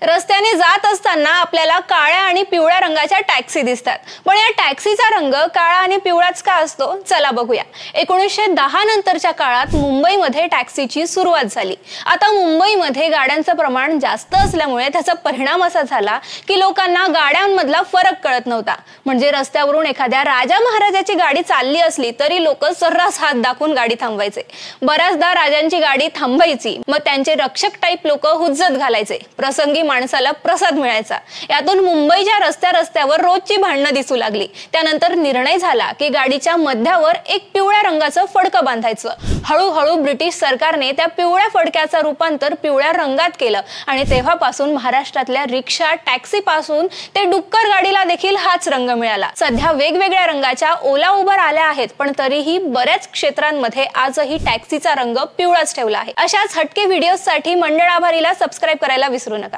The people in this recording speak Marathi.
रस्त्याने जात असताना आपल्याला काळ्या आणि पिवळ्या रंगाच्या टॅक्सी दिसतात, पण या टॅक्सीचा रंग काळा आणि पिवळाच का असतो? चला बघूया। 1910 नंतरच्या काळात मुंबईमध्ये टॅक्सीची सुरुवात झाली। आता मुंबईमध्ये गाड्यांचं प्रमाण जास्त असल्यामुळे त्याचा परिणाम असा झाला की लोकांना गाड्यांमधला फरक कळत नव्हता। म्हणजे रस्त्यावरून एखाद्या राजा महाराजाची गाडी चालली असली तरी लोक सर्रास हात दाखवून गाडी थांबवायचे। बऱ्याचदा राजांची गाडी थांबायची, मग त्यांचे रक्षक टाईप लोक हुज्जत घालायचे। प्रसंगी माणसाला प्रसाद मिळायचा। यातून मुंबईच्या रस्त्यावर रोजची भांडणं दिसू लागली। त्यानंतर निर्णय झाला की गाडीच्या मध्यावर एक पिवळ्या रंगाचं फडकं बांधायचं। हळूहळू ब्रिटिश सरकारने त्या पिवळ्या फडक्याचं रूपांतर पिवळ्या रंगात केलं आणि तेव्हापासून महाराष्ट्रातल्या रिक्षा, टॅक्सी पासून ते डुक्कर गाडीला देखील हाच रंग मिळाला। सध्या वेगवेगळ्या रंगाच्या ओला उबर आल्या आहेत, पण तरीही बऱ्याच क्षेत्रांमध्ये आजही टॅक्सीचा रंग पिवळाच ठेवला आहे। अशाच हटके व्हिडिओसाठी मंडळ आभारीला सबस्क्राइब करायला विसरू नका।